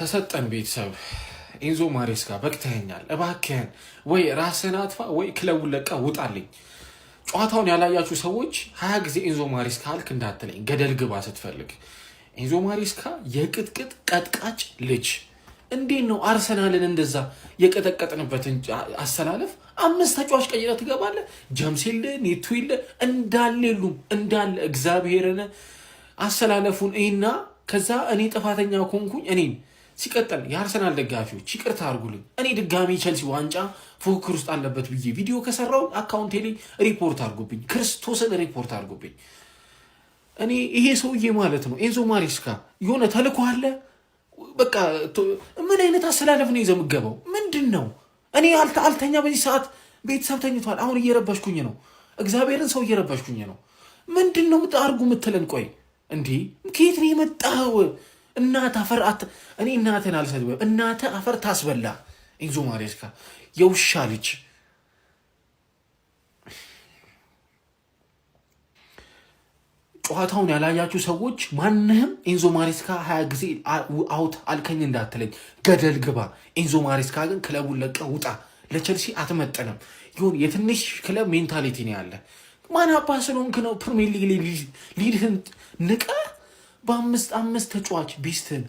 ተሰጠን ቤተሰብ ኤንዞ ማሬስካ በቅተኸኛል፣ እባክህን ወይ ራስህን አጥፋ ወይ ክለቡን ለቀህ ውጣልኝ። ጨዋታውን ያላያችሁ ሰዎች 20 ጊዜ ኤንዞ ማሬስካ አልክ እንዳትለኝ፣ ገደል ግባ ስትፈልግ። ኤንዞ ማሬስካ የቅጥቅጥ ቀጥቃጭ ልጅ። እንዴት ነው አርሰናልን እንደዛ የቀጠቀጥንበትን አሰላለፍ 5 ተጫዋች ቀይረህ ትገባለህ? ጀምስ የለ ኔቶ የለ እንዳለ የሉም እንዳለ እግዚአብሔርን አሰላለፉን እና ከዛ እኔ ጥፋተኛ ኮንኩኝ እኔን ሲቀጥል የአርሰናል ደጋፊዎች ይቅርታ አድርጉልኝ። እኔ ድጋሚ ቸልሲ ዋንጫ ፉክክር ውስጥ አለበት ብዬ ቪዲዮ ከሰራው አካውንቴ ላይ ሪፖርት አድርጉብኝ፣ ክርስቶስን ሪፖርት አድርጉብኝ። እኔ ይሄ ሰውዬ ማለት ነው ኤንዞ ማሬስካ የሆነ ተልኮ አለ። በቃ ምን አይነት አሰላለፍ ነው ይዘህ የምትገባው? ምንድን ነው? እኔ አልተኛ በዚህ ሰዓት ቤተሰብ ተኝቷል። አሁን እየረበሽኩኝ ነው፣ እግዚአብሔርን ሰው እየረበሽኩኝ ነው። ምንድን ነው አድርጉ የምትለን? ቆይ እንዲህ ከየት ነው የመጣው? እናት አፈር እኔ እናትን አልሰድብም። እናተ አፈር ታስበላ። ኤንዞ ማሬስካ የውሻ ልጅ። ጨዋታውን ያላያችሁ ሰዎች ማንህም ኤንዞ ማሬስካ 20 ጊዜ አውት አልከኝ እንዳትለኝ፣ ገደል ግባ። ኤንዞ ማሬስካ ግን ክለቡን ለቀ ውጣ። ለቸልሲ አትመጠንም። ይሁን የትንሽ ክለብ ሜንታሊቲ ነው ያለ። ማን አባ ስለሆንክ ነው ፕሪሚየር ሊግ ሊድህን ንቀ በ5 ተጫዋች ቤስትን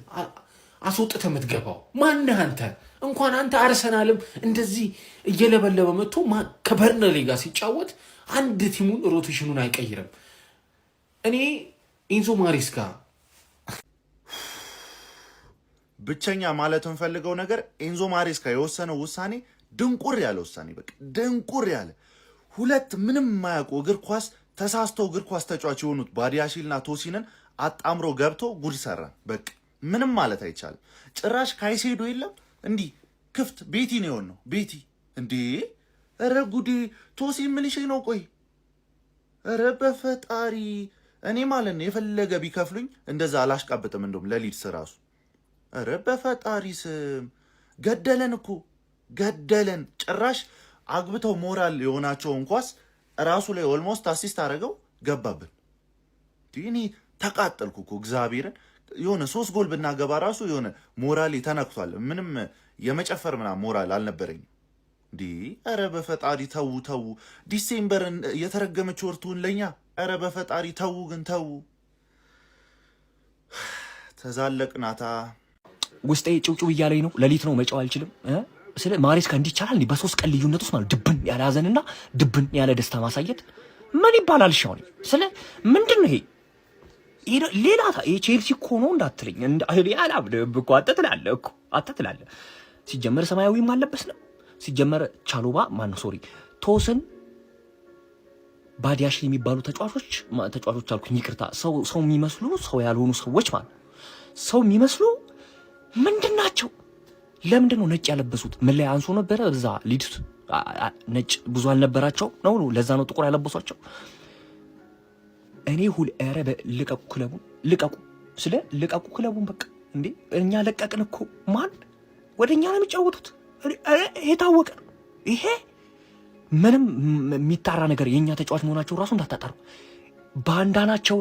አስወጥተህ የምትገባው? ማነህ አንተ? እንኳን አንተ አርሰናልም እንደዚህ እየለበለበ መጥቶ ከበርነሌ ጋር ሲጫወት አንድ ቲሙን ሮቴሽኑን አይቀይርም። እኔ ኤንዞ ማሬስካ ብቸኛ ማለት እንፈልገው ነገር ኤንዞ ማሬስካ የወሰነው ውሳኔ ድንቁር ያለ ውሳኔ፣ በቃ ድንቁር ያለ። ሁለት ምንም የማያውቁ እግር ኳስ ተሳስተው እግር ኳስ ተጫዋች የሆኑት ባዲያሺልና ቶሲንን አጣምሮ ገብቶ ጉድ ሰራ። በቃ ምንም ማለት አይቻልም። ጭራሽ ካይሴዶ የለም እንዲህ ክፍት ቤቲ ነው የሆነው። ቤቲ እንዴ! ኧረ ጉዴ! ቶሲን ምልሽ ነው። ቆይ ኧረ በፈጣሪ እኔ ማለት ነው የፈለገ ቢከፍሉኝ እንደዛ አላሽቃብጥም። እንደውም ለሊድስ ራሱ ኧረ በፈጣሪ ስም ገደለን እኮ ገደለን። ጭራሽ አግብተው ሞራል የሆናቸውን ኳስ ራሱ ላይ ኦልሞስት አሲስት አደረገው ገባብን። እኔ ተቃጠልኩ እኮ እግዚአብሔርን። የሆነ 3 ጎል ብናገባ ራሱ የሆነ ሞራል ተነክቷል። ምንም የመጨፈር ምናምን ሞራል አልነበረኝም። እንዲህ ኧረ በፈጣሪ ተዉ ተዉ። ዲሴምበርን የተረገመች ወርቱን ለኛ ኧረ በፈጣሪ ተዉ፣ ግን ተዉ። ተዛለቅናታ። ውስጤ ጭውጭው እያለኝ ነው። ሌሊት ነው መጫው አልችልም። ስለ ማሬስካ እንዲህ ይቻላል እንዴ? በ3 ቀን ልዩነት ውስጥ ማለት ድብን ያለ ሀዘንና ድብን ያለ ደስታ ማሳየት ምን ይባላል? ሻው ስለ ምንድን ነው ይሄ? ሌላ የቼልሲ እኮ ነው እንዳትለኝ። አላብድም እኮ አትትላለህ። ሲጀመር ሰማያዊም አለበስንም። ሲጀመር ቻሎባ ሶሪ ቶስን ባዲያሽ የሚባሉ ተጫዋቾች አልኩኝ፣ ይቅርታ። ሰው የሚመስሉ ሰው ያልሆኑ ሰዎች ማለት ሰው የሚመስሉ ምንድን ናቸው? ለምንድን ነው ነጭ ያለበሱት? ምን ላይ አንሶ ነበረ? እዛ ሊድስ ነጭ ብዙ አልነበራቸው ነው። ለዛ ነው ጥቁር ያለበሷቸው። እኔ ኧረ ልቀቁ ክለቡን፣ ልቀቁ ክለቡን። በቃ እንዴ እኛ ለቀቅን እኮ። ማን ወደ እኛ ነው የሚጫወቱት? የታወቀ ነው ይሄ። ምንም የሚጣራ ነገር የእኛ ተጫዋች መሆናቸው ራሱ እንዳታጣሩ። ባንዳ ናቸው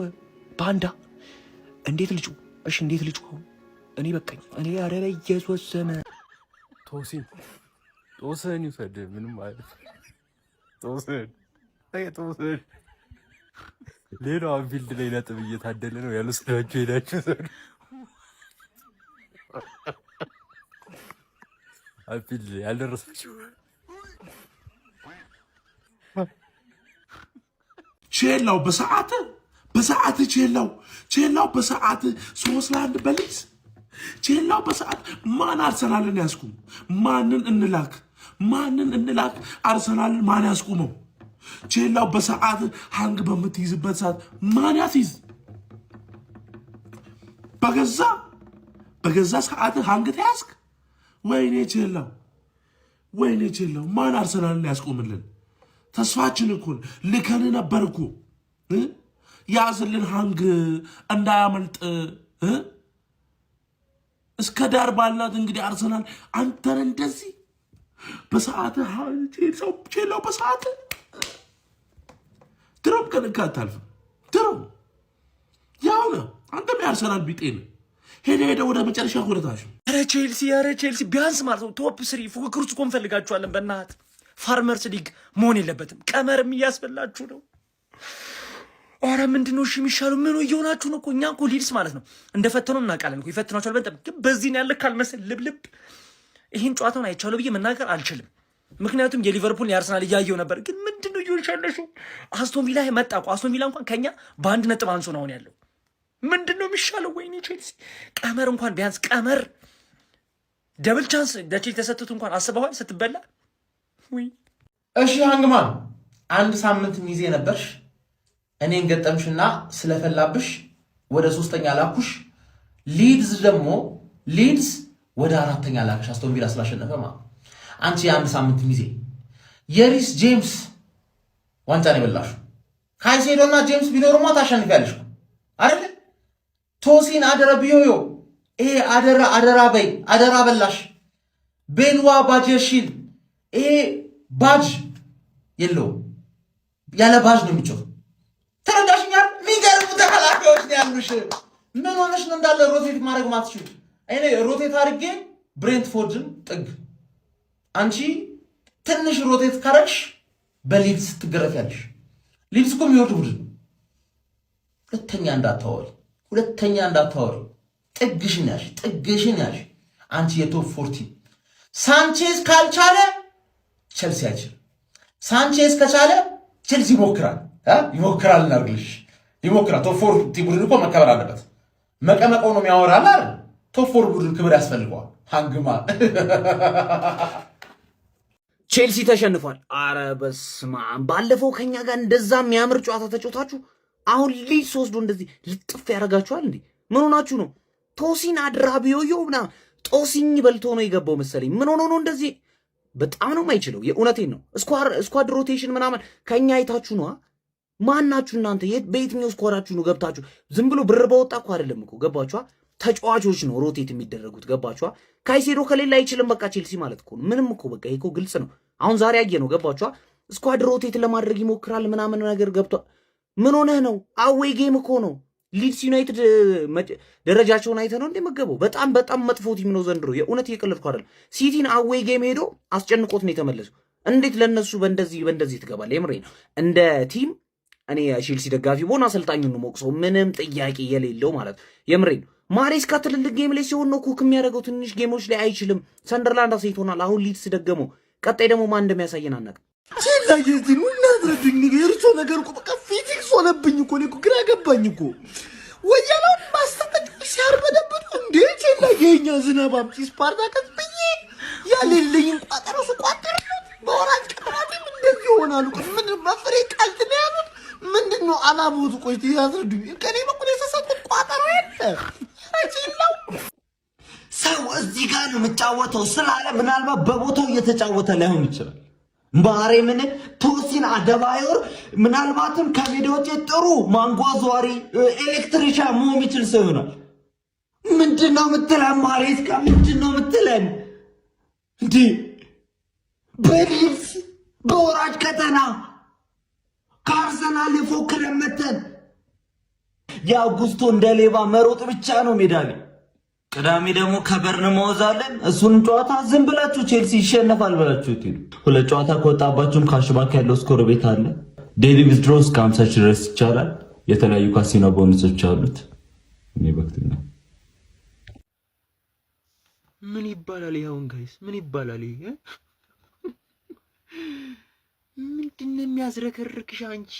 ባንዳ። እንዴት ልጩ? እሺ እንዴት ልጩ? እኔ በቃኝ። እኔ ኧረ በኢየሱስ ስም ጦስን ይውሰድ። ምንም ማለት ጦስን ሌላው አንፊልድ ላይ ነጥብ እየታደለ ነው ያልወሰዳችሁ ሄዳችሁ ዘሩ አንፊልድ ላይ ያልደረሳችሁ ቼላው በሰዓት ቼላው 3-1 በሊዝ ቼላው በሰዓት ማን አርሰናልን ያስቁም? ማንን እንላክ? አርሰናልን ማን ያስቁመው? ቼላው በሰዓት ሃንግ በምትይዝበት ሰዓት ማን ያስይዝ? በገዛ ሰዓት ሃንግ ተያዝክ? ወይኔ ቼላው ማን አርሰናልን ያስቆምልን? ተስፋችን እኮ ልከን ነበር እኮ ያዝልን ሃንግ እንዳያመልጥ እስከ ዳር ባላት። እንግዲህ አርሰናል አንተን እንደዚህ በሰዓት ቼላው በሰዓት ድሮም ከነካ አታልፍም። ድሮም ያው ነው። አንተም የአርሰናል ቢጤ ነህ። ሄደ ወደ መጨረሻ ወደታች። ኧረ ቼልሲ ቢያንስ ማለት ነው ቶፕ 3 ፉክክር ውስጥ እኮ እንፈልጋችኋለን። በእናትህ ፋርመርስ ሊግ መሆን የለበትም። ቀመርም እያስበላችሁ ነው። ኧረ ምንድን ነው እሺ የሚሻለው? ምን እየሆናችሁ ነው እኮ? እኛ እኮ ሊድስ ማለት ነው እንደፈተነው እናውቃለን እኮ ይፈትናችኋል። በጣም ግን በዚህ ያለ ካልመሰል ልብልብ ይህን ጨዋታውን አይቻለሁ ብዬ መናገር አልችልም። ምክንያቱም የሊቨርፑል የአርሰናል እያየው ነበር። ግን ምንድን ነው እየሆንሻለሹ? አስቶን ቪላ መጣ እኮ። አስቶን ቪላ እንኳን ከኛ በ1 ነጥብ አንሶ ነው አሁን ያለው። ምንድን ነው የሚሻለው? ወይኔ ቼልሲ ቀመር እንኳን ቢያንስ ቀመር ደብል ቻንስ ለቼልሲ ተሰጥቶት እንኳን አስበዋል ስትበላ። እሺ ሃንግማን 1 ሳምንት ሚዜ ነበርሽ፣ እኔን ገጠምሽና ስለፈላብሽ ወደ 3ኛ ላኩሽ። ሊድስ ወደ 4ኛ ላክሽ አስቶን ቪላ ስላሸነፈ ማለት አንቺ የ1 ሳምንት ሚዜ። የሪስ ጄምስ ዋንጫ ነው የበላሽው። ካይሴዶና ጄምስ ቢኖርማ ታሸንፊያለሽ አይደል? ቶሲን አደረ ቢዮዮ ይሄ አደራ በይ አደራ በላሽ። ቤንዋ ባጀሽል ይሄ ባጅ የለውም ያለ ባጅ ነው የሚጮህ። ተረዳሽኛል? የሚገርሙ ተከላካዮች ነው ያሉሽ። ምን ሆነሽ ነው እንዳለ ሮቴት ማድረግ ማትችሉ? እኔ ሮቴት አድርጌ ብሬንትፎርድን ጥግ፣ አንቺ ትንሽ ሮቴት ካረግሽ በሊድስ ትገረፊያለሽ። ሊድስ እኮ የሚወርድ ቡድን። ሁለተኛ እንዳታወሪ። ጥግሽን ያሽ አንቺ የቶፕ 40 ሳንቼዝ ካልቻለ ቸልሲ አይችልም። ሳንቼዝ ከቻለ ቸልሲ ይሞክራል እናርግልሽ ይሞክራል። ቶፕ 40 ቡድን እኮ መከበር አለበት። መቀመቀው ነው የሚያወራል አይደል? ቶፕ 4 ቡድን ክብር ያስፈልገዋል። ሃንግማ ቼልሲ ተሸንፏል። አረ በስመ አብ። ባለፈው ከኛ ጋር እንደዛ የሚያምር ጨዋታ ተጫውታችሁ አሁን ሊድስ ወስዶ እንደዚህ ልጥፍ ያደርጋችኋል እንዴ? ምን ሆናችሁ ነው? ቶሲን አድራቢዮዮ ምናምን ጦሲኝ በልቶ ነው የገባው መሰለኝ። ምን ሆኖ ነው እንደዚህ? በጣም ነው የማይችለው። የእውነቴን ነው። ስኳድ ሮቴሽን ምናምን ከኛ አይታችሁ ነው። ማናችሁ እናንተ? በየትኛው ስኳዳችሁ ነው ገብታችሁ? ዝም ብሎ ብር በወጣ እኮ አይደለም እኮ ገባችኋ? ተጫዋቾች ነው ሮቴት የሚደረጉት ገባችኋ? ካይሴዶ ከሌላ አይችልም በቃ ቼልሲ ማለት እኮ ምንም እኮ በቃ ይሄ እኮ ግልጽ ነው። አሁን ዛሬ አየ ነው ገባችኋ? ስኳድ ሮቴት ለማድረግ ይሞክራል ምናምን ነገር ገብቷ። ምን ሆነህ ነው? አዌይ ጌም እኮ ነው። ሊድስ ዩናይትድ ደረጃቸውን አይተ ነው እንደመገበው። በጣም መጥፎ ቲም ነው ዘንድሮ። የእውነት እየቀለድኩ አይደለም። ሲቲን አዌይ ጌም ሄዶ አስጨንቆት ነው የተመለሰው። እንዴት ለነሱ በእንደዚህ ትገባለህ? የምሬ ነው። እንደ ቲም እኔ ቼልሲ ደጋፊ ቦና አሰልጣኙን ነው ሞቅሰው ምንም ጥያቄ የሌለው ማለት የምሬ ነው። ማሬስካ ትልልቅ ጌም ላይ ሲሆን ነው ኩክ የሚያደርገው። ትንሽ ጌሞች ላይ አይችልም። ሰንደርላንድ አሳይቶናል። አሁን ሊድስ ደገመው። ቀጣይ ደግሞ ማን እንደሚያሳየን አናውቅም። ቼላየዚህ ነው እናድረድኝ እርሶ ነገር እኮ በቃ ፊዚክስ ሆነብኝ እኮ እኔ እኮ ግራ ገባኝ እኮ ወያላውን ማስተጠቅ ሲያርበደብጡ እንዴ ቼላ የኛ ዝናባም ስፓርታከስ ብዬ ያለልኝን ቋጠሮ ስቋጠር በወራጅ ቀራቲም እንደዚህ ይሆናሉ። ምን መፍሬ ቀልድ ነው ያሉት? ምንድን ነው አላማው? ቆይ ያስረዱኝ። ከኔ በኩል የሰሰቱት ቋጠሮ የለ ቼላው ሰው እዚህ ጋር ነው የምጫወተው ስላለ ምናልባት በቦታው እየተጫወተ ላይሆን ይችላል። ማርያምን ቶሲን አደባዮር ምናልባትም ከሜዳ ውጭ ጥሩ ማንጓዟሪ ኤሌክትሪሻን መሆን የሚችል ሰው ይሆናል። ምንድነው የምትለን? ማሬስካ ምንድነው የምትለን? እንዴ በሊድስ በወራጅ ቀጠና ከአርሰናል ፎክረን መተን የአውጉስቶ እንደ ሌባ መሮጥ ብቻ ነው ሜዳ ላይ። ቅዳሜ ደግሞ ከበርንማውዝ አለን። እሱንም ጨዋታ ዝም ብላችሁ ቼልሲ ይሸነፋል ብላችሁ ትሄዱ። 2 ጨዋታ ከወጣባችሁም ካሽባክ ያለው ስኮር ቤት አለ። ዴሊ ዊዝድሮ እስከ 50 ሺህ ድረስ ይቻላል። የተለያዩ ካሲኖ ቦነሶች አሉት። እኔ በክትና ምን ይባላል? ይኸውን ጋይስ ምን ይባላል? ይሄ ምንድነው የሚያዝረከርክሽ አንቺ?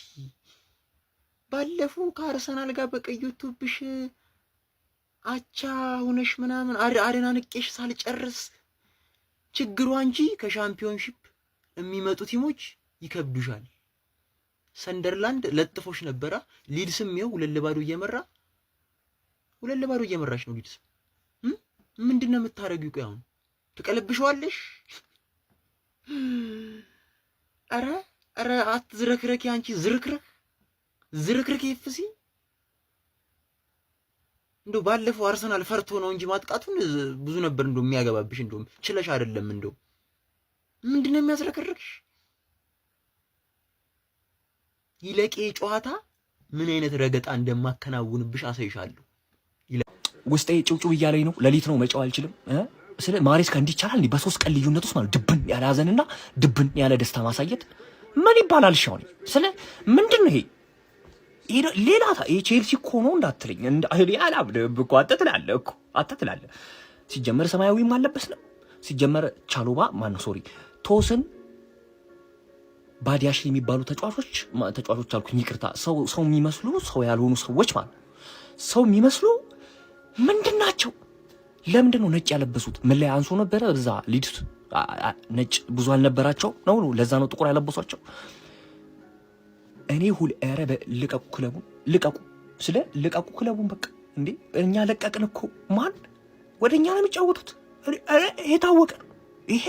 ባለፈው ከአርሰናል ጋር በቀይቶብሽ አቻ ሆነሽ ምናምን አሬና ንቄሽ ሳልጨርስ ችግሩ አንቺ ከሻምፒዮንሺፕ የሚመጡ ቲሞች ይከብዱሻል። ሰንደርላንድ ለጥፎሽ ነበራ። ሊድስም ይኸው 2-0 እየመራሽ ነው። ሊድስ ምንድነው የምታረጊው? ቆይ አሁን ትቀለብሽዋለሽ። ኧረ አትዝረክረኪ አንቺ ዝርክርክ ይፍሲ። እንደው ባለፈው አርሰናል ፈርቶ ነው እንጂ ማጥቃቱን ብዙ ነበር እንደው የሚያገባብሽ። እንደው ችለሽ አይደለም። እንደው ምንድነው የሚያስረከርክሽ? ይለቄ ጨዋታ ምን አይነት ረገጣ እንደማከናውንብሽ አሳይሻለሁ። ውስጤ ጭውጭው እያለኝ ነው። ሌሊት ነው መጫው አልችልም። ስለ ማሬስካ እንዲቻላል እንዴ በ3 ቀን ልዩነት ውስጥ ማለት ድብን ያለ ሀዘንና ድብን ያለ ደስታ ማሳየት ምን ይባላል? ሻውን ስለ ምንድን ነው ይሄ? ሌላ ቼልሲ እኮ ነው እንዳትለኝ አላምንም እኮ አትትላለህ። ሲጀመር ሰማያዊም አለበስንም። ሲጀመር ቻሎባ ማነው ሶሪ ቶስን ባዲያሽ የሚባሉ ተጫዋቾች አልኩኝ፣ ይቅርታ ሰው የሚመስሉ ሰው ያልሆኑ ሰዎች ማለት ሰው የሚመስሉ ምንድን ናቸው? ለምንድን ነው ነጭ ያለበሱት? ምን ላይ አንሶ ነበረ? እዛ ሊድስ ነጭ ብዙ አልነበራቸው ነው። ለዛ ነው ጥቁር ያለበሷቸው። እኔ ኧረ ልቀቁ ክለቡን፣ ልቀቁ ክለቡን በቃ። እንዴ እኛ ለቀቅን እኮ ማን ወደ እኛ ነው የሚጫወቱት? የታወቀ ነው ይሄ።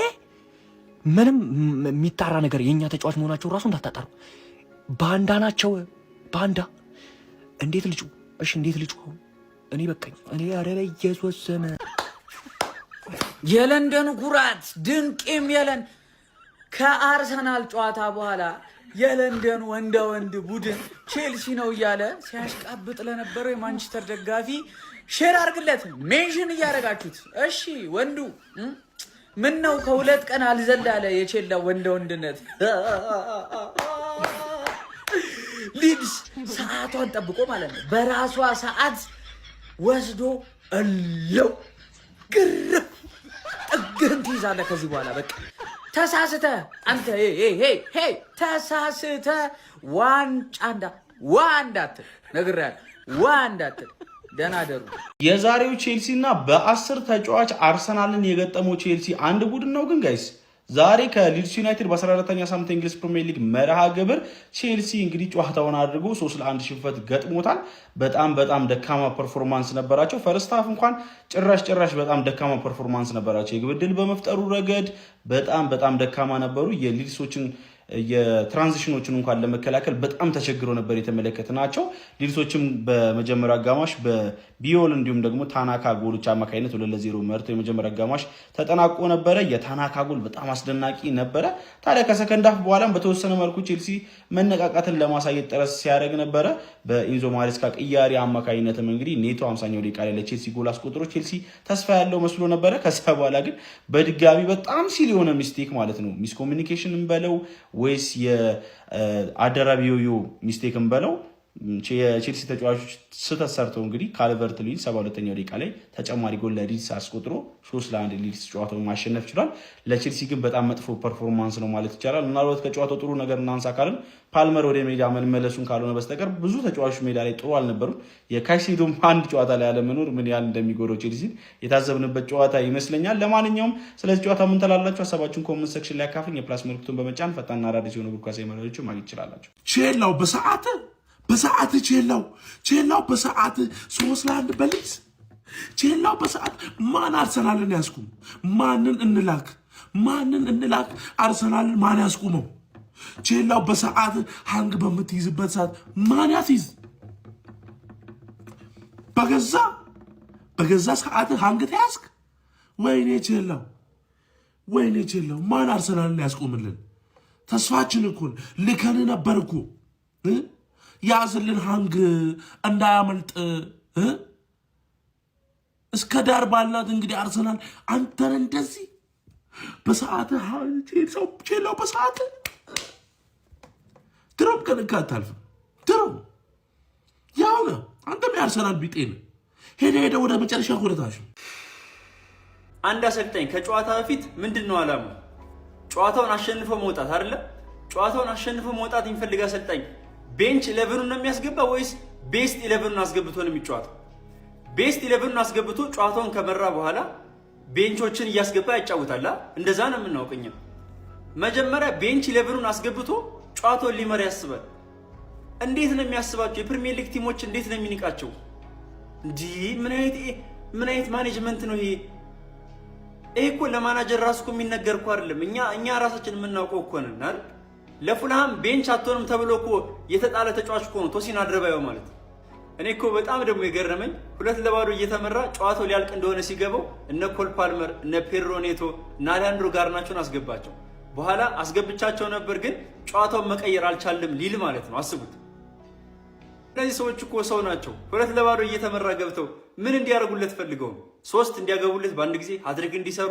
ምንም የሚጣራ ነገር የእኛ ተጫዋች መሆናቸው ራሱ እንዳታጣሩ። ባንዳ ናቸው ባንዳ። እንዴት ልጩ? እሺ እንዴት ልጩ? እኔ በቃኝ። እኔ አረበ ኢየሱስ ሰመ የለንደን ኩራት ድንቅም የለን ከአርሰናል ጨዋታ በኋላ የለንደን ወንድ ቡድን ቼልሲ ነው እያለ ሲያሽቃብጥ ለነበረው የማንቸስተር ደጋፊ ሼር አድርግለት፣ ሜንሽን እያደረጋችሁት። እሺ ወንዱ ምን ነው ከ2 ቀን አልዘላለ የቼላ ወንድነት። ሊድስ ሰዓቷን ጠብቆ ማለት ነው በራሷ ሰዓት ወስዶ እለው ግርፍ ጥግህን ትይዛለህ። ከዚህ በኋላ በቃ ተሳስተ አንተ ተሳስተ ዋንዳትል ነግሬሃለሁ። ዋንዳትል ደህና ደሩ። የዛሬው ቼልሲ እና በ10 ተጫዋች አርሰናልን የገጠመው ቼልሲ አንድ ቡድን ነው። ግን ጋይስ ዛሬ ከሊድስ ዩናይትድ በ14ኛ ሳምንት እንግሊዝ ፕሪሚየር ሊግ መርሃ ግብር ቼልሲ እንግዲህ ጨዋታውን አድርጎ 3-1 ሽንፈት ገጥሞታል። በጣም ደካማ ፐርፎርማንስ ነበራቸው። ፈርስት ሃፍ እንኳን ጭራሽ በጣም ደካማ ፐርፎርማንስ ነበራቸው። የግብ ዕድል በመፍጠሩ ረገድ በጣም ደካማ ነበሩ። የሊድሶችን የትራንዚሽኖችን እንኳን ለመከላከል በጣም ተቸግረው ነበር የተመለከትናቸው። ሊድሶችም በመጀመሪያ አጋማሽ በቢዮል እንዲሁም ደግሞ ታናካ ጎሎች አማካይነት 2-0 መርተው የመጀመሪያ አጋማሽ ተጠናቆ ነበረ። የታናካ ጎል በጣም አስደናቂ ነበረ። ታዲያ ከሰከንድ ሃፍ በኋላም በተወሰነ መልኩ ቼልሲ መነቃቃትን ለማሳየት ጥረት ሲያደርግ ነበረ። በኢንዞ ማሬስካ ቅያሪ አማካይነትም እንግዲህ ኔቶ 50ኛው ደቂቃ ላይ ለቼልሲ ጎል አስቆጥሮ ቼልሲ ተስፋ ያለው መስሎ ነበረ። ከዛ በኋላ ግን በድጋሚ በጣም ሲል የሆነ ሚስቴክ ማለት ነው ሚስኮሚኒኬሽን እንበለው ወይስ የአደራቢዮ ሚስቴክን በለው የቼልሲ ተጫዋቾች ስህተት ሰርተው እንግዲህ ካልቨርት ሊን 72ኛው ደቂቃ ላይ ተጨማሪ ጎል ለሊድስ አስቆጥሮ 3-1 ሊድስ ጨዋታውን ማሸነፍ ችሏል። ለቼልሲ ግን በጣም መጥፎ ፐርፎርማንስ ነው ማለት ይቻላል። ምናልባት ከጨዋታው ጥሩ ነገር እናንሳ ካልን ፓልመር ወደ ሜዳ መመለሱን ካልሆነ በስተቀር ብዙ ተጫዋቾች ሜዳ ላይ ጥሩ አልነበሩም። የካይሴዶም አንድ ጨዋታ ላይ አለመኖር ምን ያህል እንደሚጎዳው ቼልሲን የታዘብንበት ጨዋታ ይመስለኛል። ለማንኛውም ስለዚህ ጨዋታ ምን ትላላችሁ? ሀሳባችሁን ኮሜንት ሴክሽን ላይ አካፍሉኝ። የፕላስ ምልክቱን በመጫን ፈጣንና አዳዲስ የሆኑ እግር ኳሳዊ መረጃዎችን ማግኘት ትችላላችሁ። ቼላው በሰዓት ቼላው በሰዓት 3-1 በሊድስ ቼላው በሰዓት ማን አርሰናልን ያስቁም? ማንን እንላክ? አርሰናልን ማን ያስቁመው? ቼላው በሰዓት ሃንግ በምትይዝበት ሰዓት ማን ያስይዝ? በገዛ ሰዓት ሃንግ ተያዝክ? ወይኔ ቼላው ማን አርሰናልን ያስቁምልን? ተስፋችን እኮ ልከን ነበር እኮ ያዝልን ሃንግ እንዳያመልጥ እስከ ዳር ባላት እንግዲህ አርሰናል አንተን እንደዚህ በሰዓት ቼላው በሰዓት ድሮም ከልክ አታልፍም። ድሮም ያው ነው። አንተም የአርሰናል ቢጤ ነው። ሄደ ወደ መጨረሻ ሁለታሽ አንድ አሰልጣኝ ከጨዋታ በፊት ምንድን ነው አላማው? ጨዋታውን አሸንፎ መውጣት አይደለ? ጨዋታውን አሸንፎ መውጣት የሚፈልግ አሰልጣኝ ቤንች 11ን ነው የሚያስገባ ወይስ ቤስት 11ን አስገብቶ ነው የሚጫወተው? ቤስት 11ን አስገብቶ ጨዋታውን ከመራ በኋላ ቤንቾችን እያስገባ ያጫውታል። እንደዛ ነው የምናውቀኛ። መጀመሪያ ቤንች 11ን አስገብቶ ጨዋታውን ሊመራ ያስባል። እንዴት ነው የሚያስባቸው? የፕሪሚየር ሊግ ቲሞች እንዴት ነው የሚንቃቸው? እንዲህ ምን አይነት ማኔጅመንት ነው ይሄ? ይሄ እኮ ለማናጀር ራሱ እኮ የሚነገር እኮ አይደለም። እኛ ራሳችን የምናውቀው እኮ ነን አይደል? ለፉልሃም ቤንች አትሆንም ተብሎ እኮ የተጣለ ተጫዋች እኮ ነው ቶሲን አድረባዮ ማለት። እኔ እኮ በጣም ደግሞ የገረመኝ 2-0 እየተመራ ጨዋታው ሊያልቅ እንደሆነ ሲገባው እነ ኮል ፓልመር፣ እነ ፔድሮ ኔቶ እና አሌሃንድሮ ጋርናቾን አስገባቸው። በኋላ አስገብቻቸው ነበር ግን ጨዋታውን መቀየር አልቻልም ሊል ማለት ነው። አስቡት። እነዚህ ሰዎች እኮ ሰው ናቸው። 2-0 እየተመራ ገብተው ምን እንዲያደርጉለት ፈልገው ነው? 3 እንዲያገቡለት በአንድ ጊዜ ሃትሪክ እንዲሰሩ?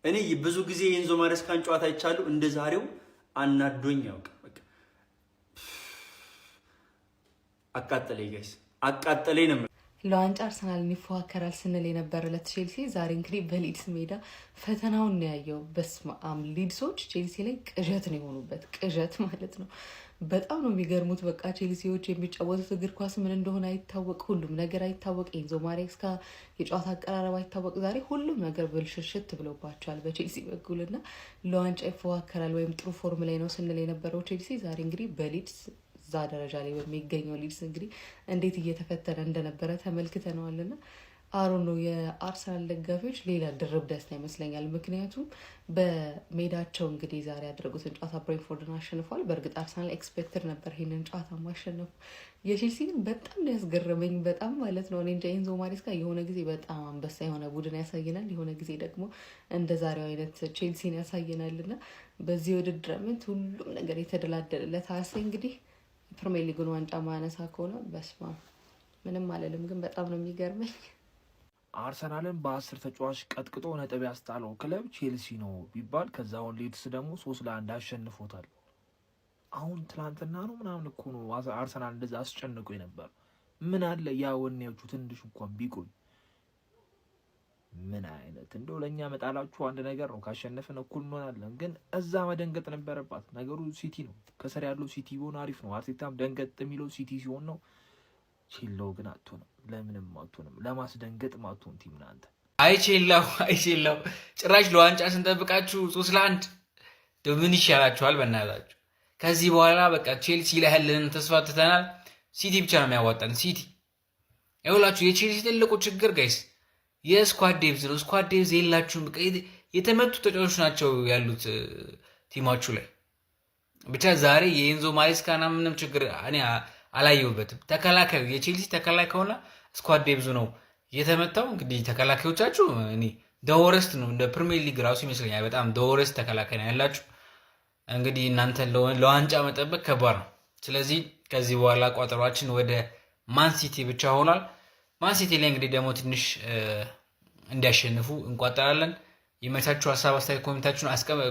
እኔ ብዙ ጊዜ የኤንዞ ማሬስካን ጨዋታ አይቻለሁ። እንደ ዛሬው አናዶኝ ያውቅ። በቃ አቃጠለኝ ጋይስ፣ አቃጠለኝ ነው። ለዋንጫ አርሰናልን ይፎካከራል ስንል የነበረለት ቼልሲ ዛሬ እንግዲህ በሊድስ ሜዳ ፈተናውን ነው ያየው። በስማም ሊድሶች ቼልሲ ላይ ቅዠት ነው የሆኑበት፣ ቅዠት ማለት ነው። በጣም ነው የሚገርሙት። በቃ ቼልሲዎች የሚጫወቱት እግር ኳስ ምን እንደሆነ አይታወቅ፣ ሁሉም ነገር አይታወቅ። ኤንዞ ማሬስካ የጨዋታ አቀራረብ አይታወቅ። ዛሬ ሁሉም ነገር ብልሽሽት ብሎባቸዋል በቼልሲ በኩልና ለዋንጫ ይፎካከራል ወይም ጥሩ ፎርም ላይ ነው ስንል የነበረው ቼልሲ ዛሬ እንግዲህ በሊድስ እዛ ደረጃ ላይ በሚገኘው ሊድስ እንግዲህ እንዴት እየተፈተነ እንደነበረ ተመልክተነዋልና አሮ ነው የአርሰናል ደጋፊዎች ሌላ ድርብ ደስታ ይመስለኛል። ምክንያቱም በሜዳቸው እንግዲህ ዛሬ ያደረጉትን ጨዋታ ብሬንትፎርድን አሸንፏል። በእርግጥ አርሰናል ኤክስፔክትድ ነበር ይሄንን ጨዋታ ማሸነፉ። የቼልሲ ግን በጣም ያስገረመኝ በጣም ማለት ነው። እኔ እንጃ ኤንዞ ማሬስካ የሆነ ጊዜ በጣም አንበሳ የሆነ ቡድን ያሳየናል፣ የሆነ ጊዜ ደግሞ እንደ ዛሬው አይነት ቼልሲን ያሳየናልና በዚህ ውድድር ዓመት ሁሉም ነገር የተደላደለለት አርሴ እንግዲህ ፕሪሚየር ሊጉን ዋንጫ ማነሳ ከሆነ በስማ ምንም አለልም፣ ግን በጣም ነው የሚገርመኝ። አርሰናልን በ10 ተጫዋች ቀጥቅጦ ነጥብ ያስጣለው ክለብ ቼልሲ ነው ቢባል ከዛውን ሊድስ ደግሞ 3-1 አሸንፎታል። አሁን ትላንትና ነው ምናምን እኮ ነው አርሰናል እንደዛ አስጨንቆ ነበር። ምን አለ ያ ወኔዎቹ ትንሽ እንኳን ቢቆይ። ምን አይነት እንደው ለኛ መጣላችሁ አንድ ነገር ነው፣ ካሸነፈን እኩል እንሆናለን። ግን እዛ መደንገጥ ነበረባት። ነገሩ ሲቲ ነው፣ ከሰር ያለው ሲቲ ቢሆን አሪፍ ነው። አርቴታም ደንገጥ የሚለው ሲቲ ሲሆን ነው። ቼላው ግን አትሆንም፣ ለምንም አትሆንም፣ ለማስደንገጥ ማትሆን ቲም ናንተ። አይ ቼላው ጭራሽ ለዋንጫ ስንጠብቃችሁ 3-1 ምን ይሻላችኋል? በእናታችሁ ከዚህ በኋላ በቃ ቼልሲ ላይ ያለንን ተስፋ ትተናል። ሲቲ ብቻ ነው የሚያዋጣን። ሲቲ ይኸውላችሁ የቼልሲ ትልቁ ችግር ጋይስ የስኳድ ዴፕዝ ነው። ስኳድ ዴፕዝ የላችሁም። በቃ የተመቱ ተጫዋቾች ናቸው ያሉት ቲማችሁ ላይ። ብቻ ዛሬ የኤንዞ ማሬስካና ምንም ችግር እኔ አላየሁበትም። ተከላካዩ የቼልሲ ተከላካይ ከሆነ ስኳድ ዴፕዝ ነው የተመታው። እንግዲህ ተከላካዮቻችሁ እኔ ደወረስት ነው እንደ ፕሪሚየር ሊግ ራሱ ይመስለኛል። በጣም ደወረስት ተከላካይ ነው ያላችሁ። እንግዲህ እናንተ ለዋንጫ መጠበቅ ከባድ ነው። ስለዚህ ከዚህ በኋላ ቋጠሯችን ወደ ማንሲቲ ብቻ ሆኗል። ማንሲቲ ላይ እንግዲህ ደግሞ ትንሽ እንዲያሸንፉ እንቋጠራለን። ይመቻችሁ። ሀሳብ አስተያየት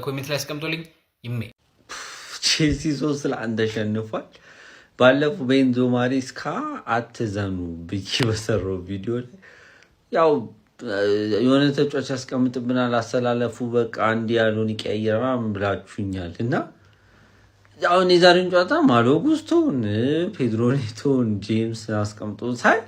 ኮሜንት ላይ አስቀምጦልኝ። ይሜ ቼልሲ 3-1 ተሸንፏል። ባለፈው በኤንዞ ማሬስካ አትዘኑ ብዬ በሰራው ቪዲዮ ላይ ያው የሆነ ተጫዋች ያስቀምጥብናል አሰላለፉ በቃ አንድ ያሉን ይቀየራል ብላችሁኛል እና አሁን የዛሬን ጨዋታ ማሎ ጉስቶን ፔድሮ ኔቶን ጄምስ አስቀምጦ ሳይ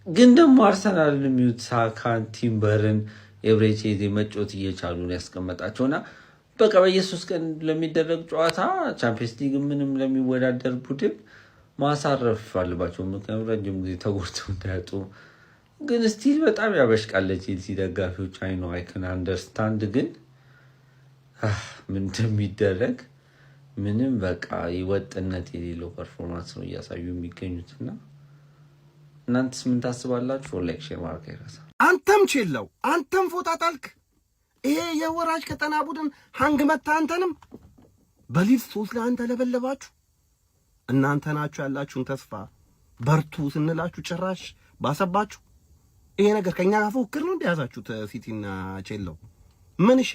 ግን ደግሞ አርሰናል የሚዩት ሳካን ቲምበርን ኤብሬቼዝ መጮት እየቻሉ ነው ያስቀመጣቸውና በቃ በየሶስት ቀን ለሚደረግ ጨዋታ ቻምፒየንስ ሊግ ምንም ለሚወዳደር ቡድን ማሳረፍ አለባቸው። ምክንያቱም ረጅም ጊዜ ተጎድተው እንዳያጡ። ግን ስቲል በጣም ያበሽቃል ቼልሲ ደጋፊዎች። አይ ነው አይ ካን አንደርስታንድ። ግን ምን እንደሚደረግ ምንም በቃ ይወጥነት የሌለው ፐርፎርማንስ ነው እያሳዩ የሚገኙትና እናንተስ ምን ታስባላችሁ? ላይክ ሼር ማድረግ አይረሳ። አንተም ቼላው አንተም ፎታ ጣልክ። ይሄ የወራጅ ቀጠና ቡድን ሃንግ መታ አንተንም በሊድስ 3-1 ተለበለባችሁ። እናንተ ናችሁ ያላችሁን ተስፋ በርቱ ስንላችሁ ጭራሽ ባሰባችሁ። ይሄ ነገር ከኛ ጋር ፉክክር ነው እንደያዛችሁት ሲቲና ቼላው። ምን እሺ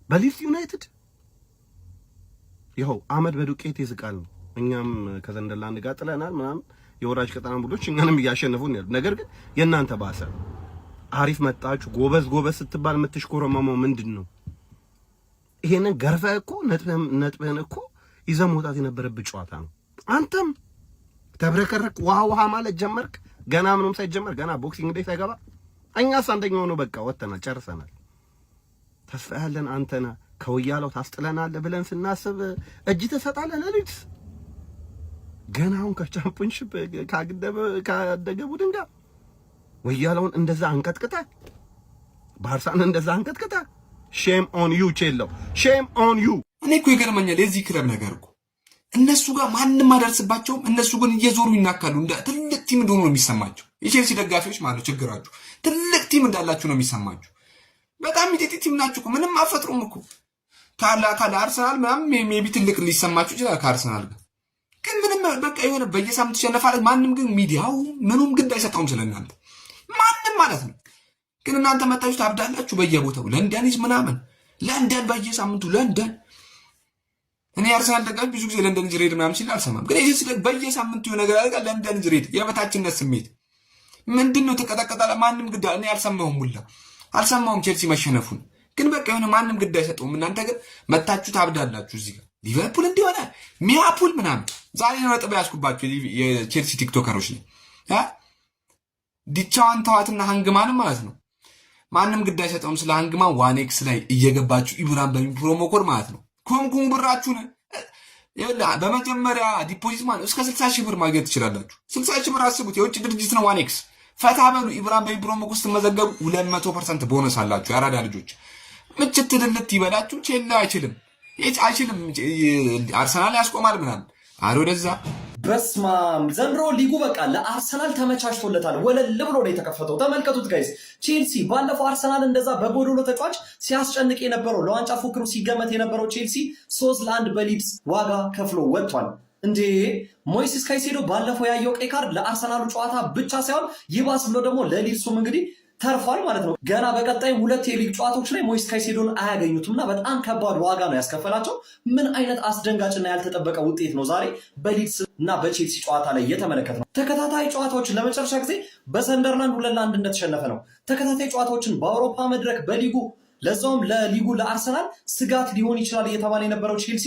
በሊድስ ዩናይትድ ይኸው አመድ በዱቄት ይዝቃል ነው። እኛም ከዘንደላንድ ጋር ጥለናል ምናምን የወራጅ ቀጠና ቡድኖች እኛንም እያሸነፉን ያሉ። ነገር ግን የእናንተ ባሰ። አሪፍ መጣችሁ ጎበዝ ስትባል የምትሽኮረመመው ምንድን ነው? ይሄንን ገርፈህ እኮ ነጥብህን እኮ ይዘህ መውጣት የነበረብህ ጨዋታ ነው። አንተም ተብረከረክ ውሃ ማለት ጀመርክ። ገና ምንም ሳይጀመር ገና ቦክሲንግ እንዴት ሳይገባ እኛስ አንደኛው ነው። በቃ ወጥተናል፣ ጨርሰናል። ተስፋ ያለን አንተና ከወያለው ታስጥለናለህ ብለን ስናስብ እጅ ትሰጣለህ ለሊድስ። ገና አሁን ከቻምፒዮንሺፕ ካደገ ቡድን ጋር ወያለውን እንደዛ አንቀጥቅጣ፣ ባርሳን እንደዛ አንቀጥቅጣ። ሼም ኦን ዩ ቼላው፣ ሼም ኦን ዩ። እኔ እኮ ይገርመኛል የዚህ ክለብ ነገር እኮ እነሱ ጋር ማንም አደርስባቸውም። እነሱ ግን እየዞሩ ይናካሉ። እንደ ትልቅ ቲም እንደሆኑ ነው የሚሰማቸው። የቼልሲ ደጋፊዎች ማለት ችግራችሁ ትልቅ ቲም እንዳላችሁ ነው የሚሰማችሁ። በጣም ሚጤጤ ቲም ናችሁ እኮ ምንም አፈጥሩም እኮ ካለ አርሰናል ምናምን ሜቢ ትልቅ ሊሰማችሁ ይችላል ከአርሰናል ጋር ግን ምንም በቃ የሆነ በየሳምንቱ ይሸነፋል። ማንም ግን ሚዲያው ምኑም ግን አይሰጣውም ስለናንተ ማንም ማለት ነው። ግን እናንተ መጣችሁ ታብዳላችሁ በየቦታው ለንደንስ ምናምን ለንደን በየሳምንቱ ለንደን። እኔ አርሰናል ደጋፊ ብዙ ጊዜ ለንደን ጅሬድ ምናምን ሲል አልሰማም። ግን ይሄ ሲል በየሳምንቱ ነገር አደጋ ለንደን ጅሬድ የበታችነት ስሜት ምንድነው? ተቀጠቀጣለ ማንም ግዳ እኔ አልሰማሁም፣ ሁላ አልሰማሁም ቼልሲ መሸነፉን። ግን በቃ የሆነ ማንም ግዳ አይሰጠውም። እናንተ ግን መታችሁ ታብዳላችሁ እዚህ ጋር ሊቨርፑል እንዲሆነ ሚያፑል ምናምን። ዛሬ ነው ነጥብ ያስኩባችሁ የቼልሲ ቲክቶከሮች ላይ ዲቻዋን ተዋትና ሃንግማንም ማለት ነው ማንም ግድ አይሰጠውም። ስለ ሃንግማን ዋኔክስ ላይ እየገባችሁ ኢብራን በሚፕሮሞ ኮድ ማለት ነው ኮንኩን ብራችሁን በመጀመሪያ ዲፖዚት ማለት እስከ 60 ሺህ ብር ማግኘት ትችላላችሁ። 60 ሺህ ብር አስቡት፣ የውጭ ድርጅት ነው ዋኔክስ። ፈታ በሉ። ኢብራን በሚፕሮሞ ኮድ ስትመዘገቡ 200% ቦነስ አላችሁ። የአራዳ ልጆች ምችት ልልት ይበላችሁ። ቼላ አይችልም አርሰናል ያስቆማል ምናምን አረ ወደዛ በስማም ዘንድሮ ሊጉ በቃ ለአርሰናል ተመቻችቶለታል። ወለል ብሎ ነው የተከፈተው። ተመልከቱት ጋይስ። ቼልሲ ባለፈው አርሰናል እንደዛ በጎዶሎ ተጫዋች ሲያስጨንቅ የነበረው ለዋንጫ ፉክሩ ሲገመት የነበረው ቼልሲ 3-1 በሊድስ ዋጋ ከፍሎ ወጥቷል። እንዴ ሞይሴስ ካይሴዶ ባለፈው ያየው ቀይ ካርድ ለአርሰናሉ ጨዋታ ብቻ ሳይሆን ይባስ ብሎ ደግሞ ለሊድሱም እንግዲህ ተርፏል ማለት ነው። ገና በቀጣይ 2 የሊግ ጨዋታዎች ላይ ሞይስ ካይሴዶን አያገኙትምና በጣም ከባድ ዋጋ ነው ያስከፈላቸው። ምን አይነት አስደንጋጭና ያልተጠበቀ ውጤት ነው ዛሬ በሊድስ እና በቼልሲ ጨዋታ ላይ የተመለከት ነው። ተከታታይ ጨዋታዎችን ለመጨረሻ ጊዜ በሰንደርላንድ 2-1 እንደተሸነፈ ነው። ተከታታይ ጨዋታዎችን በአውሮፓ መድረክ በሊጉ ለዛውም ለሊጉ ለአርሰናል ስጋት ሊሆን ይችላል እየተባለ የነበረው ቼልሲ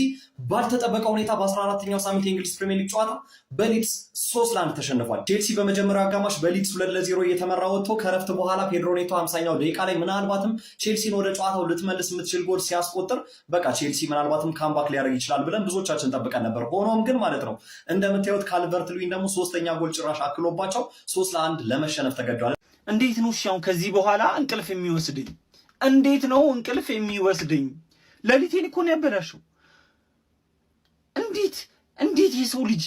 ባልተጠበቀ ሁኔታ በ14ኛው ሳምንት የእንግሊዝ ፕሪሚየር ሊግ ጨዋታ በሊድስ 3-1 ተሸንፏል። ቼልሲ በመጀመሪያው አጋማሽ በሊድስ 2-0 እየተመራ ወጥቶ ከረፍት በኋላ ፔድሮ ኔቶ 50ኛው ደቂቃ ላይ ምናልባትም ቼልሲን ወደ ጨዋታው ልትመልስ የምትችል ጎል ሲያስቆጥር በቃ ቼልሲ ምናልባትም ካምባክ ሊያደርግ ይችላል ብለን ብዙዎቻችን ጠብቀን ነበር። ሆኖም ግን ማለት ነው እንደምታዩት ካልቨርት ሉዊን ደግሞ 3ኛ ጎል ጭራሽ አክሎባቸው 3-1 ለመሸነፍ ተገዷል። እንዴት ነው ሻውን ከዚህ በኋላ እንቅልፍ የሚወስድኝ? እንዴት ነው እንቅልፍ የሚወስድኝ? ሌሊቴን እኮ ነው ያበላሸው። እንዴት የሰው ልጅ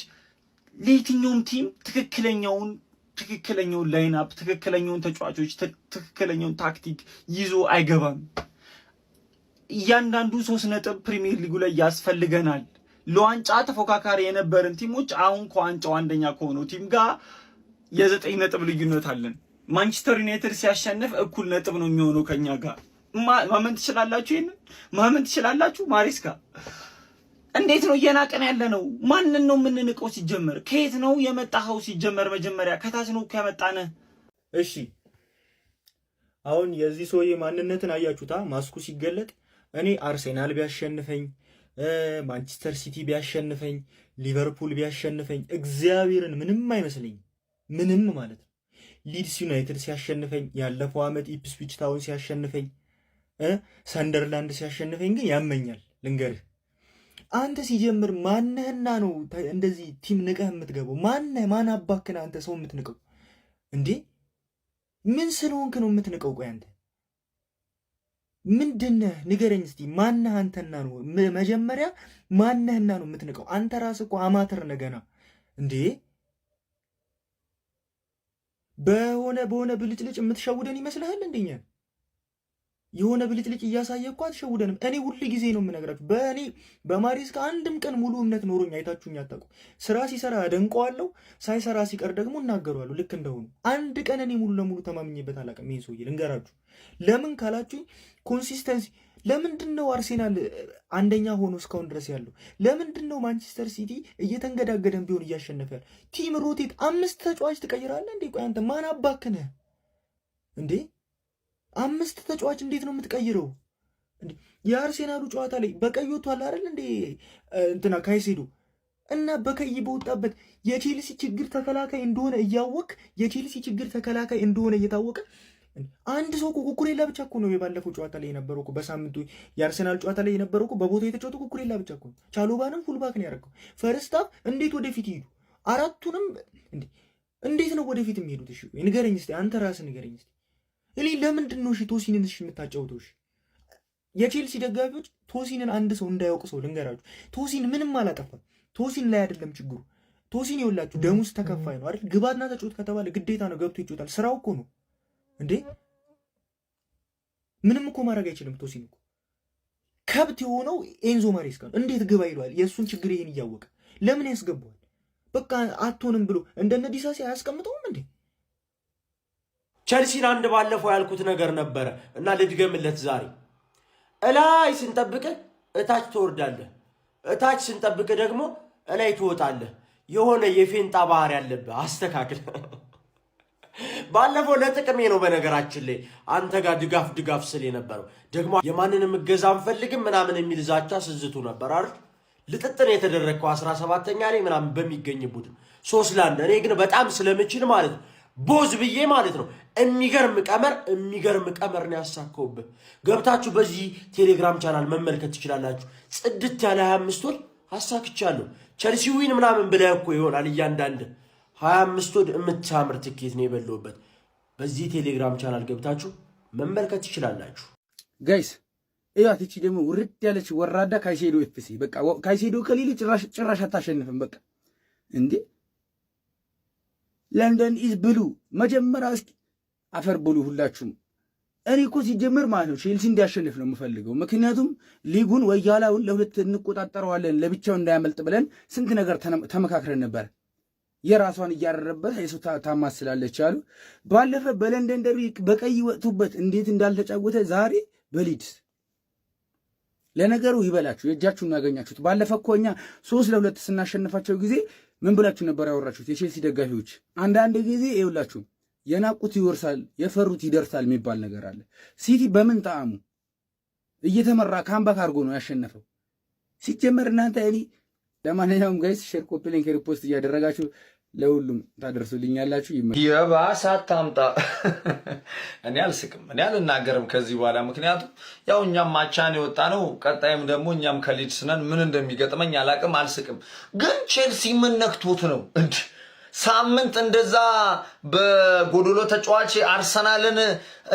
ለየትኛውም ቲም ትክክለኛውን ላይንአፕ፣ ትክክለኛውን ተጫዋቾች፣ ትክክለኛውን ታክቲክ ይዞ አይገባም? እያንዳንዱ 3 ነጥብ ፕሪሚየር ሊጉ ላይ ያስፈልገናል። ለዋንጫ ተፎካካሪ የነበርን ቲሞች አሁን ከዋንጫው አንደኛ ከሆነው ቲም ጋር የ9 ነጥብ ልዩነት አለን። ማንቸስተር ዩናይትድ ሲያሸንፍ እኩል ነጥብ ነው የሚሆነው ከኛ ጋር። ማመን ትችላላችሁ? ይሄንን ማመን ትችላላችሁ? ማሬስካ እንዴት ነው እየናቀን ያለ ነው? ማንን ነው የምንንቀው? ሲጀመር ከየት ነው የመጣኸው? ሲጀመር መጀመሪያ ከታች ነው ከመጣነ። እሺ አሁን የዚህ ሰውዬ ማንነትን አያችሁታ? ማስኩ ሲገለጥ እኔ አርሴናል ቢያሸንፈኝ፣ ማንቸስተር ሲቲ ቢያሸንፈኝ፣ ሊቨርፑል ቢያሸንፈኝ እግዚአብሔርን ምንም አይመስለኝም። ምንም ማለት ነው። ሊድስ ዩናይትድ ሲያሸንፈኝ፣ ያለፈው ዓመት ኢፕስዊች ታውን ሲያሸንፈኝ፣ ሰንደርላንድ ሲያሸንፈኝ ግን ያመኛል። ልንገርህ አንተ ሲጀምር ማነህና ነው እንደዚህ ቲም ንቀህ የምትገባው? ማን አባክና አንተ ሰው የምትንቀው እንዴ? ምን ስለሆንክ ነው የምትንቀው? ቆይ አንተ ምንድነህ? ንገረኝ እስቲ። ማነህ አንተና ነው መጀመሪያ ማነህና ነው የምትንቀው? አንተ ራስህ እኮ አማተር ነገና እንዴ በሆነ ብልጭልጭ የምትሸውደን ይመስልሃል? እንደኛ የሆነ ብልጭልጭ እያሳየ እኮ አትሸውደንም። እኔ ሁል ጊዜ ነው የምነግራችሁ፣ በእኔ በማሬስካ አንድም ቀን ሙሉ እምነት ኖሮኝ አይታችሁኝ አታውቁ። ስራ ሲሰራ አደንቀዋለሁ፣ ሳይሰራ ሲቀር ደግሞ እናገረዋለሁ ልክ እንደሆኑ። አንድ ቀን እኔ ሙሉ ለሙሉ ተማምኜበት አላውቅም። ይህን ሰውዬ ልንገራችሁ። ለምን ካላችሁኝ ኮንሲስተንሲ። ለምንድን ነው አርሴናል አንደኛ ሆኖ እስካሁን ድረስ ያለው? ለምንድን ነው ማንቸስተር ሲቲ እየተንገዳገደን ቢሆን እያሸነፈ ያለ? ቲም ሮቴት 5 ተጫዋች ትቀይራለህ እንዴ? ቆይ አንተ ማን አባክነህ እንዴ? 5 ተጫዋች እንዴት ነው የምትቀይረው? የአርሴናሉ ጨዋታ ላይ በቀይ ወጥቷል አይደል እንዴ? እንትና ካይሴዶ እና በቀይ በወጣበት የቼልሲ ችግር ተከላካይ እንደሆነ እያወቅ የቼልሲ ችግር ተከላካይ እንደሆነ እየታወቀ አንድ ሰው ኩኩሬላ ብቻ እኮ ነው የባለፈው ጨዋታ ላይ የነበረው እኮ። በሳምንቱ የአርሰናል ጨዋታ ላይ የነበረው እኮ በቦታው የተጫወተው ኩኩሬላ ብቻ እኮ ነው። ቻሎባንም ፉልባክ ነው ያደረገው። ፈርስት ሃፍ እንዴት ወደፊት ይሄዱ? አራቱንም እንዴት ነው ወደፊት የሚሄዱት? እሺ ንገረኝ እስቲ፣ አንተ ራስህ ንገረኝ እስቲ። እኔ ለምንድን ነው ቶሲንን የምታጫውተው? እሺ የቼልሲ ደጋፊዎች ቶሲንን አንድ ሰው እንዳያውቅ ሰው ልንገራችሁ። ቶሲን ምንም አላጠፋም። ቶሲን ላይ አይደለም ችግሩ። ቶሲን ይኸውላችሁ ደሙስ ተከፋይ ነው አይደል? ግባትና ተጫወት ከተባለ ግዴታ ነው ገብቶ ይጫወታል። ስራው እኮ ነው እንዴ። ምንም እኮ ማድረግ አይችልም። ቶሲን እኮ ከብት የሆነው ኤንዞ ማሬስካ ነው። እንዴት ግባ ይለዋል? የእሱን ችግር ይሄን እያወቀ ለምን ያስገባዋል? በቃ አትሆንም ብሎ እንደነ ዲሳሲ አያስቀምጠውም እንዴ? ቸልሲን አንድ ባለፈው ያልኩት ነገር ነበረ እና ልድገምለት ዛሬ። እላይ ስንጠብቅ እታች ትወርዳለህ፣ እታች ስንጠብቅ ደግሞ እላይ ትወጣለህ። የሆነ የፌንጣ ባህሪ ያለብህ አስተካክል። ባለፈው ለጥቅሜ ነው በነገራችን ላይ አንተ ጋር ድጋፍ ስል የነበረው ደግሞ የማንንም እገዛ አንፈልግም ምናምን የሚል ዛቻ ስዝቱ ነበር አይደል? ልጥጥን የተደረግከው 17ኛ ላይ ምናምን በሚገኝ ቡድን 3-1። እኔ ግን በጣም ስለምችል ማለት ነው ቦዝ ብዬ ማለት ነው የሚገርም ቀመር ነው ያሳከውብህ። ገብታችሁ በዚህ ቴሌግራም ቻናል መመልከት ትችላላችሁ። ጽድት ያለ 25 ወር አሳክቻለሁ። ቸልሲ ዊን ምናምን ብለህ እኮ ይሆናል እያንዳንድ 25 ወር የምታምር ትኬት ነው የበለውበት። በዚህ ቴሌግራም ቻናል ገብታችሁ መመልከት ትችላላችሁ ጋይስ። እያት እቺ ደግሞ ውርድ ያለች ወራዳ ካይሴዶ ኤፍሲ በቃ ካይሴዶ ከሌለ ጭራሽ አታሸንፍም። በቃ እንዴ ለንደን ኢዝ ብሉ መጀመሪያ እስኪ አፈር ብሉ ሁላችሁም። እኔ እኮ ሲጀመር ማለት ነው ቼልሲ እንዲያሸንፍ ነው የምፈልገው። ምክንያቱም ሊጉን ወያላውን ለሁለት እንቆጣጠረዋለን ለብቻው እንዳያመልጥ ብለን ስንት ነገር ተመካክረን ነበር። የራሷን እያረረበት የሰው ታማስላለች አሉ። ባለፈ በለንደን ደርቢ በቀይ ወጥቶበት እንዴት እንዳልተጫወተ ዛሬ በሊድስ ለነገሩ ይበላችሁ የእጃችሁን ያገኛችሁት። ባለፈ እኮ እኛ 3-2 ስናሸንፋቸው ጊዜ ምን ብላችሁ ነበር ያወራችሁት? የቼልሲ ደጋፊዎች አንዳንድ ጊዜ ይውላችሁ የናቁት ይወርሳል የፈሩት ይደርሳል የሚባል ነገር አለ። ሲቲ በምን ጣዕሙ እየተመራ ካምባክ አድርጎ ነው ያሸነፈው ሲጀመር። እናንተ እኔ ለማንኛውም ጋይስ ሼር፣ ኮፒ ሊንክ፣ ሪፖስት እያደረጋችሁ ለሁሉም ታደርሱልኛላችሁ። የባሰ አታምጣ። እኔ አልስቅም፣ እኔ አልናገርም ከዚህ በኋላ ምክንያቱም ያው እኛም ማቻን የወጣ ነው። ቀጣይም ደግሞ እኛም ከሊድስ ነን። ምን እንደሚገጥመኝ አላቅም። አልስቅም ግን ቼልሲ ምን ነክቶት ነው እንዴ? ሳምንት እንደዛ በጎዶሎ ተጫዋች አርሰናልን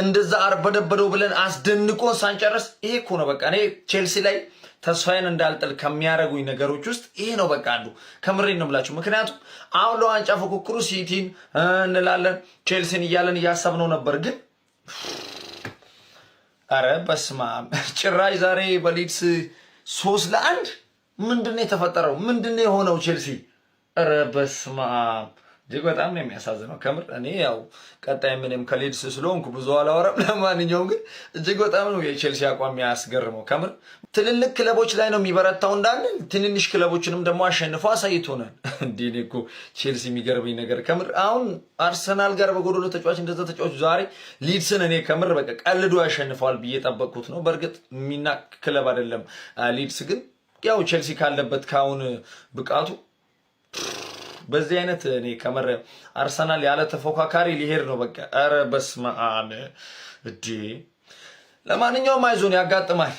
እንደዛ አርበደበደው ብለን አስደንቆን ሳንጨርስ ይሄ እኮ ነው በቃ። እኔ ቼልሲ ላይ ተስፋዬን እንዳልጥል ከሚያደርጉኝ ነገሮች ውስጥ ይሄ ነው በቃ አንዱ። ከምሬን ነው ብላችሁ ምክንያቱም አሁን ለዋንጫ ፉክክሩ ሲቲን እንላለን ቼልሲን እያለን እያሰብነው ነበር። ግን አረ በስመ አብ ጭራሽ ዛሬ በሊድስ 3-1 ምንድነው የተፈጠረው? ምንድነው የሆነው ቼልሲ? አረ በስመ አብ እጅግ በጣም ነው የሚያሳዝነው ከምር። እኔ ያው ቀጣይ ምንም ከሊድስ ስለሆንኩ ብዙ አላወራም። ለማንኛውም ግን እጅግ በጣም ነው የቼልሲ አቋም ያስገርመው ከምር። ትልልቅ ክለቦች ላይ ነው የሚበረታው እንዳለ ትንንሽ ክለቦችንም ደግሞ አሸንፎ አሳይቶናል። እንዴ እኔ እኮ ቼልሲ የሚገርመኝ ነገር ከምር አሁን አርሰናል ጋር በጎዶሎ ተጫዋች እንደዛ ተጫዋች ዛሬ ሊድስን እኔ ከምር በቃ ቀልዶ ያሸንፈዋል ብዬ ጠበቅኩት ነው። በእርግጥ የሚናቅ ክለብ አይደለም ሊድስ፣ ግን ያው ቼልሲ ካለበት ካሁን ብቃቱ በዚህ አይነት እኔ ከምር አርሰናል ያለ ተፎካካሪ ሊሄድ ነው በቃ። አረ በስመ አብ እዲ። ለማንኛውም አይዞን ያጋጥማል።